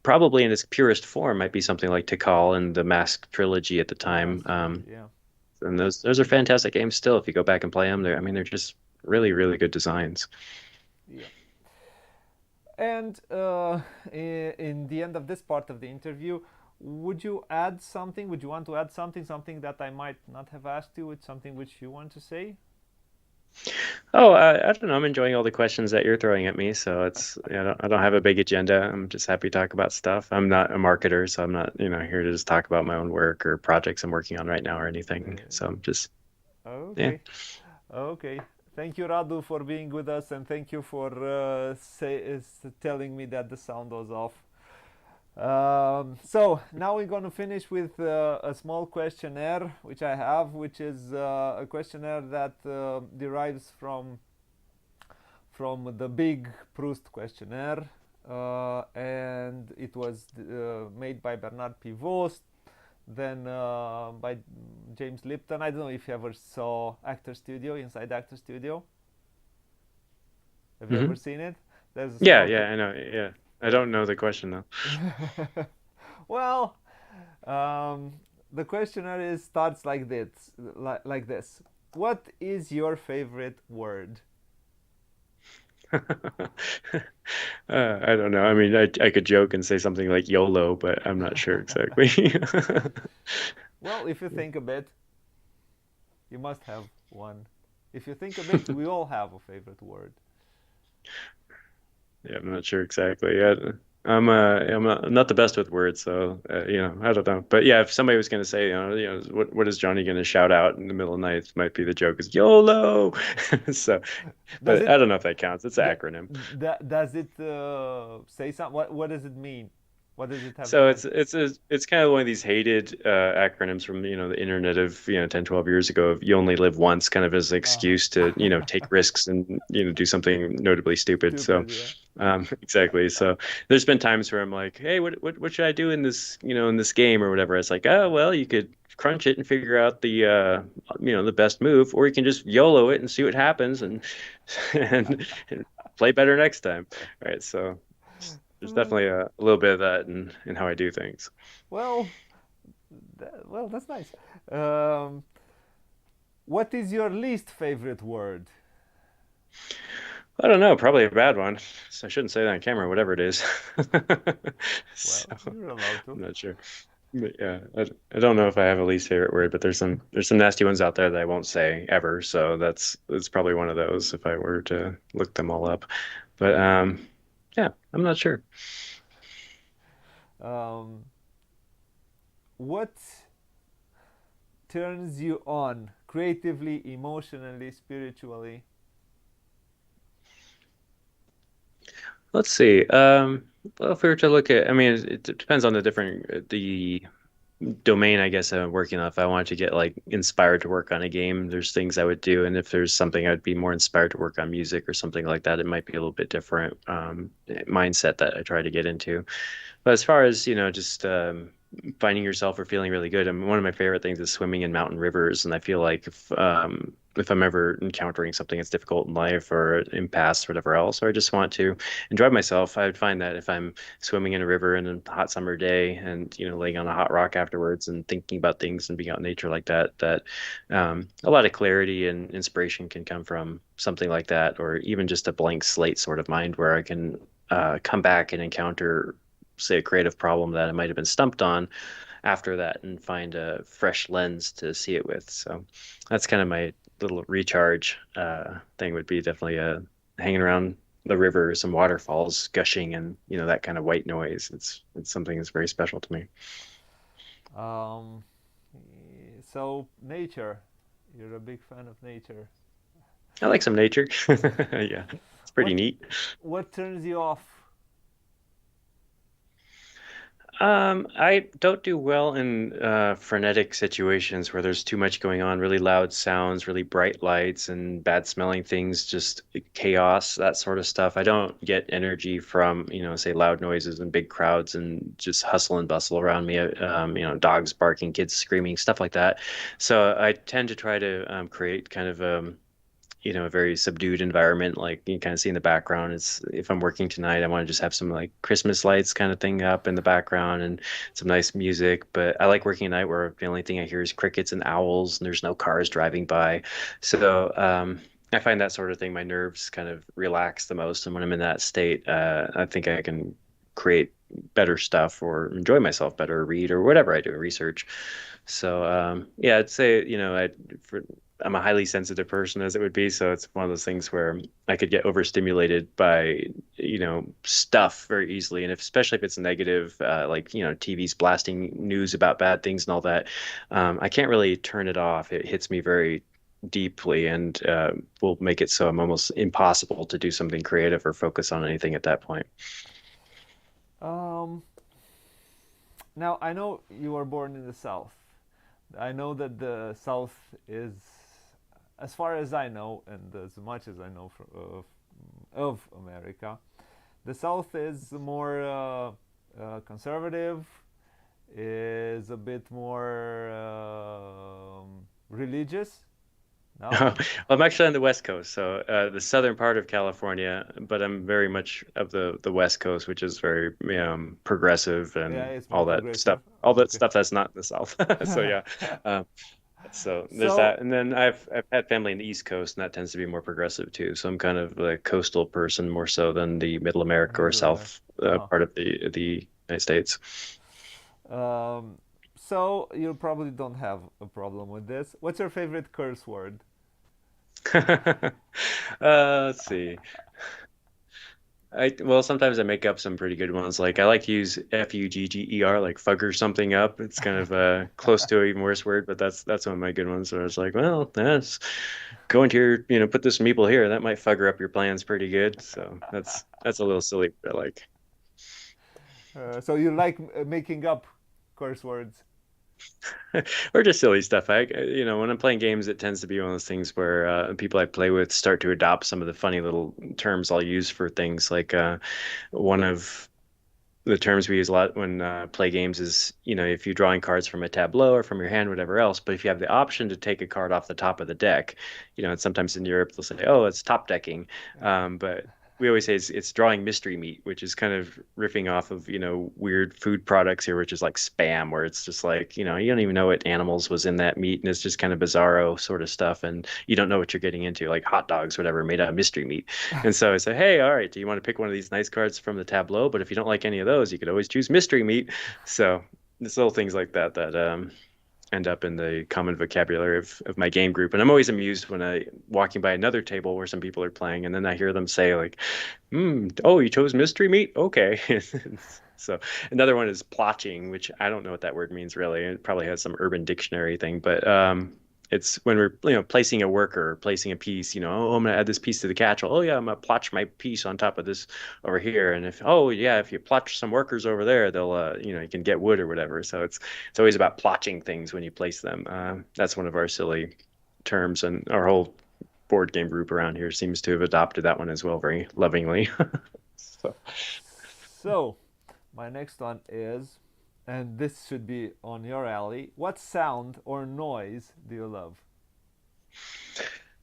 probably in its purest form might be something like Tikal and the Mask trilogy at the The time. Mask trilogy, yeah. And those are fantastic games still. If you go back and play them, I mean, they're just really, really good designs. Yeah. And in the end of this part of the interview, would you add something? Would you want to add something? Something that I might not have asked you? It's something which you want to say? Oh, I don't know. I'm enjoying all the questions that you're throwing at me. So I don't have a big agenda. I'm just happy to talk about stuff. I'm not a marketer, so I'm not, here to just talk about my own work or projects I'm working on right now or anything. So I'm just, yeah. Okay. Okay. Thank you, Radu, for being with us, and thank you for telling me that the sound was off. So now we're going to finish with a small questionnaire which I have, which is a questionnaire that derives from the big Proust questionnaire, and it was made by Bernard Pivot, then by James Lipton. I don't know if you ever saw Actor Studio, Inside Actor Studio. Have you ever Hmm. seen it? There's a Yeah, small. yeah, I know. Yeah. I don't know the question though. Well, um, the questionnaire starts like like this. What is your favorite word? I don't know. I mean, I could joke and say something like YOLO, but I'm not sure exactly. Well, if you think a bit, you must have one. If you think a bit, we all have a favorite word. Yeah, I'm not sure exactly. Yeah, I'm not the best with words, so I don't know. But yeah, if somebody was going to say, what is Johnny going to shout out in the middle of the night? It might be the joke is YOLO. So, Does but it I don't know if that counts. It's an acronym. does it say something? What does it mean? What does it have in So mind? it's kind of one of these hated acronyms from the internet of 10, 12 years ago of you only live once, kind of as an Uh-huh. excuse to take risks and do something notably stupid. So Stupid, yeah. exactly. So there's been times where I'm like, hey, what should I do in this in this game or whatever? It's like, oh well, you could crunch it and figure out the best move, or you can just YOLO it and see what happens and play better next time. Right. So there's definitely a little bit of that in how I do things. Well, well, that's nice. Um, what is your least favorite word? I don't know, probably a bad one. So I shouldn't say that on camera, whatever it is. So Well, I'm you're allowed to. not sure. But yeah, I don't know if I have a least favorite word, but there's some nasty ones out there that I won't say ever. So that's probably one of those if I were to look them all up. But yeah, I'm not sure. Um, what turns you on creatively, emotionally, spiritually? Let's see. Well, if we were to look at, I mean, it depends on the domain, I guess I'm working on. If I wanted to get like inspired to work on a game, there's things I would do, and if there's something I'd be more inspired to work on music or something like that, it might be a little bit different mindset that I try to get into. But as far as, just finding yourself or feeling really good, I mean, one of my favorite things is swimming in mountain rivers. And I feel like if I'm ever encountering something that's difficult in life or an impasse or whatever else, or I just want to enjoy myself, I would find that if I'm swimming in a river in a hot summer day and, laying on a hot rock afterwards and thinking about things and being out in nature like that, that a lot of clarity and inspiration can come from something like that, or even just a blank slate sort of mind where I can come back and encounter say a creative problem that I might have been stumped on after that and find a fresh lens to see it with. So that's kind of little recharge thing would be definitely hanging around the river, some waterfalls gushing, and that kind of white noise. It's something that's very special to me. Um, so nature, you're a big fan of nature. I like some nature. Yeah, it's pretty What neat. what turns you off? I don't do well in frenetic situations where there's too much going on, really loud sounds, really bright lights, and bad smelling things, just chaos, that sort of stuff. I don't get energy from, say loud noises and big crowds and just hustle and bustle around me, dogs barking, kids screaming, stuff like that. So I tend to try to create kind of a very subdued environment. Like you kind of see in the background, it's if I'm working tonight, I want to just have some like Christmas lights kind of thing up in the background and some nice music. But I like working at night where the only thing I hear is crickets and owls and there's no cars driving by. So I find that sort of thing, my nerves kind of relax the most. And when I'm in that state, I think I can create better stuff or enjoy myself better, or read or whatever I do, research. So yeah, I'd say, I'm a highly sensitive person as it would be, so it's one of those things where I could get overstimulated by, stuff very easily. And especially if it's negative, like, TV's blasting news about bad things and all that, I can't really turn it off. It hits me very deeply and will make it so I'm almost impossible to do something creative or focus on anything at that point. Um, Now I know you were born in the South. I know that the South is, as far as I know, and as much as I know of America, the South is more conservative, is a bit more religious. No? Well, I'm actually on the West Coast, so the southern part of California, but I'm very much of the West Coast, which is very progressive Yeah, and it's more all that progressive. stuff, all that Okay. stuff that's not in the South. So yeah, um, so there's So, that, and then I've had family in the East Coast, and that tends to be more progressive too. So I'm kind of a coastal person more so than the Middle America or Middle America. South Uh-huh. part of the United States. Um, so you probably don't have a problem with this. What's your favorite curse word? Let's see. Well, sometimes I make up some pretty good ones. Like I like to use Fugger, like fugger something up. It's kind of close to an even worse word, but that's one of my good ones. So I was like, well, that's go into your, put this meeple here. That might fugger up your plans pretty good. So that's a little silly, but I like. So you like making up curse words? Or just silly stuff. When I'm playing games, it tends to be one of those things where people I play with start to adopt some of the funny little terms I'll use for things. Like one of the terms we use a lot when play games is, if you're drawing cards from a tableau or from your hand, whatever else. But if you have the option to take a card off the top of the deck, and sometimes in Europe they'll say, "Oh, it's top decking," but we always say it's drawing mystery meat, which is kind of riffing off of weird food products here, which is like spam, where it's just like you don't even know what animals was in that meat, and it's just kind of bizarro sort of stuff, and you don't know what you're getting into, like hot dogs, whatever, made out of mystery meat. And so I say, hey, all right, do you want to pick one of these nice cards from the tableau? But if you don't like any of those, you could always choose mystery meat. So it's little things like that that end up in the common vocabulary of my game group. And I'm always amused when I walking by another table where some people are playing, and then I hear them say like, oh, you chose mystery meat? Okay. So another one is plotching, which I don't know what that word means really. It probably has some urban dictionary thing, but it's when we're placing a worker, placing a piece. Oh, I'm gonna add this piece to the catchall. Oh yeah, I'm gonna plotch my piece on top of this over here. And if you plotch some workers over there, they'll you can get wood or whatever. So it's always about plotching things when you place them. That's one of our silly terms, and our whole board game group around here seems to have adopted that one as well, very lovingly. So. So, my next one is, and this should be on your alley. What sound or noise do you love?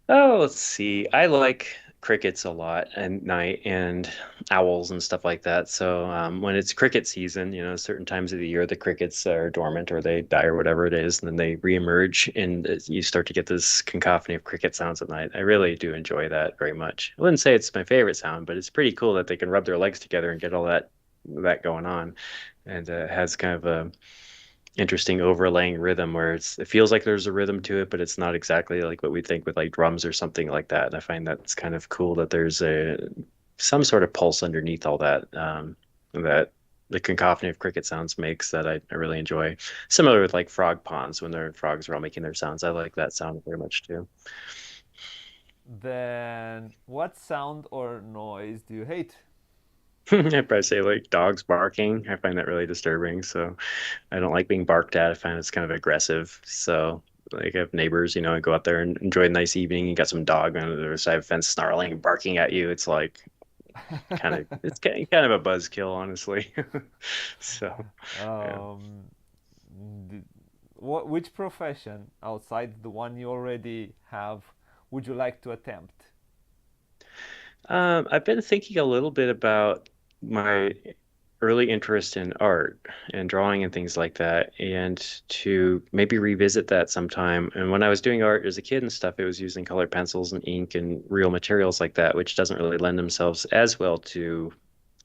Oh, let's see. I like crickets a lot at night and owls and stuff like that. So when it's cricket season, certain times of the year the crickets are dormant or they die or whatever it is, and then they reemerge and you start to get this cacophony of cricket sounds at night. I really do enjoy that very much. I wouldn't say it's my favorite sound, but it's pretty cool that they can rub their legs together and get all that going on. And it has kind of interesting overlaying rhythm where it feels like there's a rhythm to it, but it's not exactly like what we think with like drums or something like that. And I find that's kind of cool that there's a some sort of pulse underneath all that that the cacophony of cricket sounds makes that I really enjoy. Similar with like frog ponds when their frogs are all making their sounds. I like that sound very much too. Then, what sound or noise do you hate? I'd probably say like dogs barking. I find that really disturbing. So I don't like being barked at. I find it's kind of aggressive. So like I have neighbors, I go out there and enjoy a nice evening. You got some dog on the other side of the fence snarling and barking at you. It's like kind of a buzzkill, honestly. So yeah. um, d- which profession outside the one you already have would you like to attempt? I've been thinking a little bit about my early interest in art and drawing and things like that, and to maybe revisit that sometime. And when I was doing art as a kid and stuff, it was using colored pencils and ink and real materials like that, which doesn't really lend themselves as well to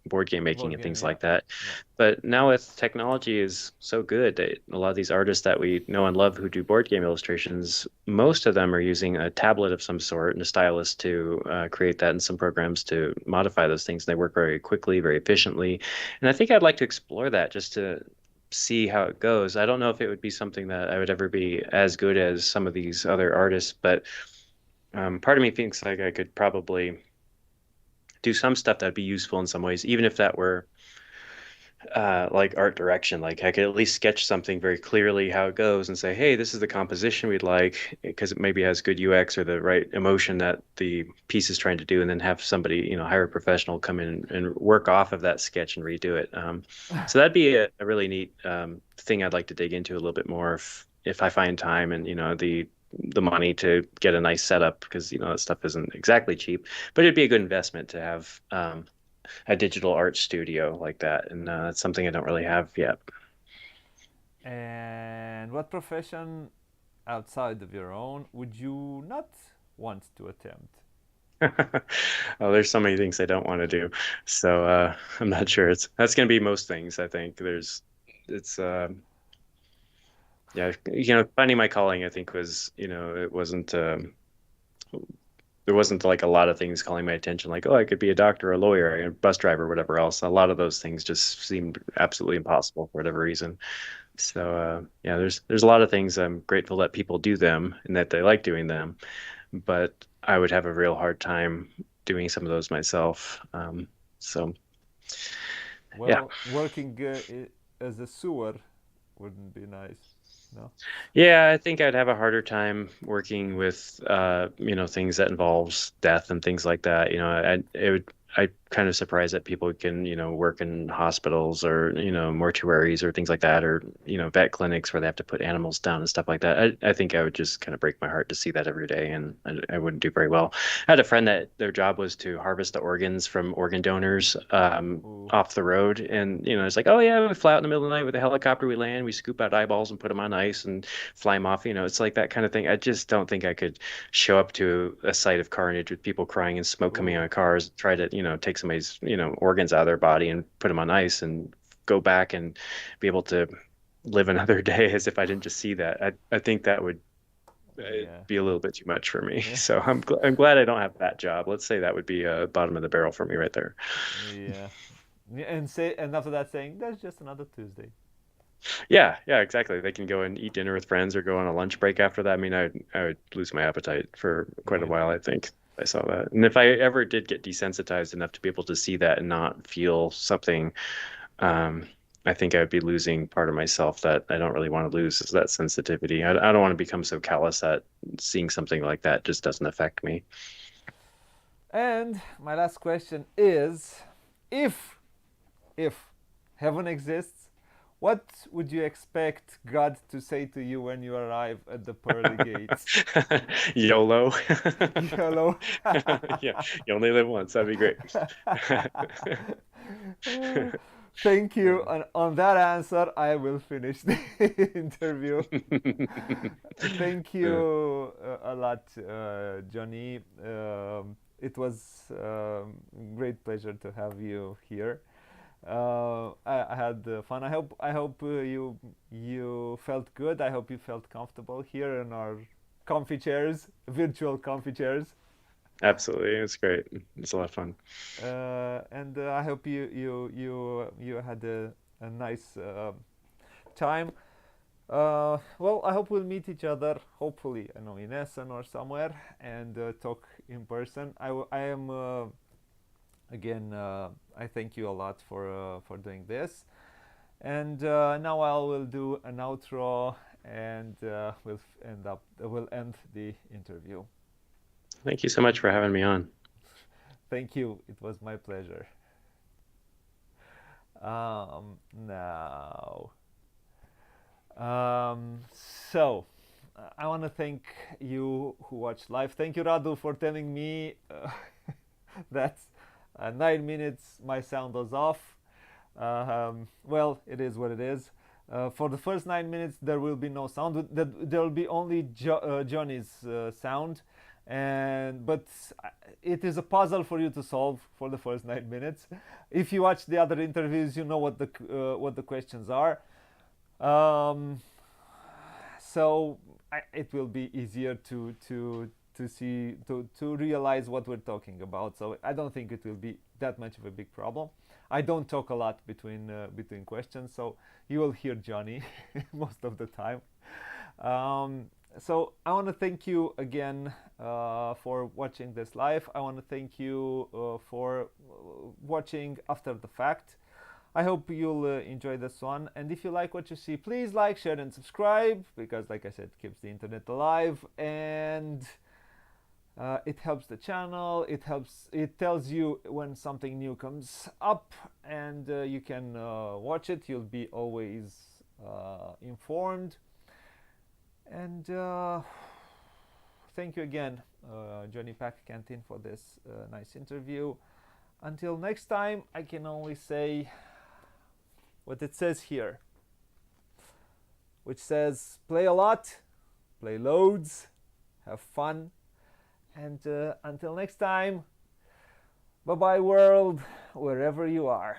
board game making Board and game, things yeah, like that. yeah. But now with technology is so good that a lot of these artists that we know and love who do board game illustrations, most of them are using a tablet of some sort and a stylus to create that and some programs to modify those things. They work very quickly, very efficiently. And I think I'd like to explore that just to see how it goes. I don't know if it would be something that I would ever be as good as some of these other artists, but part of me thinks like I could probably do some stuff that'd be useful in some ways, even if that were like art direction. Like I could at least sketch something very clearly how it goes and say, hey, this is the composition we'd like because it maybe has good UX or the right emotion that the piece is trying to do, and then have somebody, hire a professional come in and work off of that sketch and redo it. So that'd be a really neat thing I'd like to dig into a little bit more if I find time and the money to get a nice setup because that stuff isn't exactly cheap, but it'd be a good investment to have a digital art studio like that, and that's something I don't really have yet. And what profession outside of your own would you not want to attempt? Oh, there's so many things I don't want to do, so I'm not sure. That's going to be most things. I think it's yeah, finding my calling. I think was it wasn't there wasn't like a lot of things calling my attention, like oh, I could be a doctor, a lawyer, a bus driver, whatever else. A lot of those things just seemed absolutely impossible for whatever reason. So yeah, there's a lot of things I'm grateful that people do them and that they like doing them, but I would have a real hard time doing some of those myself. So yeah, Well, working as a sewer wouldn't be nice, no? yeah, I think I'd have a harder time working with things that involves death and things like that. I kind of surprised that people can, work in hospitals or, mortuaries or things like that, or, vet clinics where they have to put animals down and stuff like that. I think I would just kind of break my heart to see that every day, and I wouldn't do very well. I had a friend that their job was to harvest the organs from organ donors Ooh, off the road. And, it's like, oh, yeah, we fly out in the middle of the night with a helicopter, we land, we scoop out eyeballs and put them on ice and fly them off. It's like that kind of thing. I just don't think I could show up to a site of carnage with people crying and smoke coming out ooh, of cars, try to, take somebody's, organs out of their body and put them on ice and go back and be able to live another day as if I didn't just see that. I think that would yeah, be a little bit too much for me. yeah, So I'm glad I don't have that job. Let's say that would be bottom of the barrel for me right there. yeah. And after that saying that's just another Tuesday. Yeah, yeah, exactly. They can go and eat dinner with friends or go on a lunch break after that. I mean, I would lose my appetite for quite a Yeah. while, I think. I saw that. And if I ever did get desensitized enough to be able to see that and not feel something, um, I think I would be losing part of myself that I don't really want to lose, is that sensitivity. I don't want to become so callous that seeing something like that just doesn't affect me. And my last question is, if if heaven exists, what would you expect God to say to you when you arrive at the pearly gates? YOLO. YOLO. Yeah, you only live once. That'd be great. Thank you. And on that answer, I will finish the interview. Thank you a lot, Johnny. It was great pleasure to have you here. I had fun. I hope you felt good. I hope you felt comfortable here in our comfy chairs, virtual comfy chairs. Absolutely. It's great. It's a lot of fun. And I hope you had a nice time. Well, I hope we'll meet each other. Hopefully, I know in Essen or somewhere, and talk in person. I am again. I thank you a lot for doing this. And now I will do an outro, and we'll end the interview. Thank you so much for having me on. Thank you. It was my pleasure. Now, um, so I want to thank you who watched live. Thank you, Radu, for telling me that 9 minutes my sound was off. Well, it is what it is. For the first 9 minutes, there will be no sound. There will be only Johnny's sound, and but it is a puzzle for you to solve for the first 9 minutes. If you watch the other interviews, you know what the questions are. Um, so it will be easier to see to realize what we're talking about. So I don't think it will be that much of a big problem. I don't talk a lot between questions, so you will hear Johnny most of the time. Um, so I want to thank you again for watching this live. I want to thank you for watching after the fact. I hope you'll enjoy this one. And if you like what you see, please like, share, and subscribe because, like I said, it keeps the internet alive and it helps the channel. It tells you when something new comes up, and you can watch it. You'll be always informed. And thank you again, Jonny Pac Cantin, for this nice interview. Until next time, I can only say what it says here, which says play a lot, play loads, have fun, and until next time, bye bye world, wherever you are.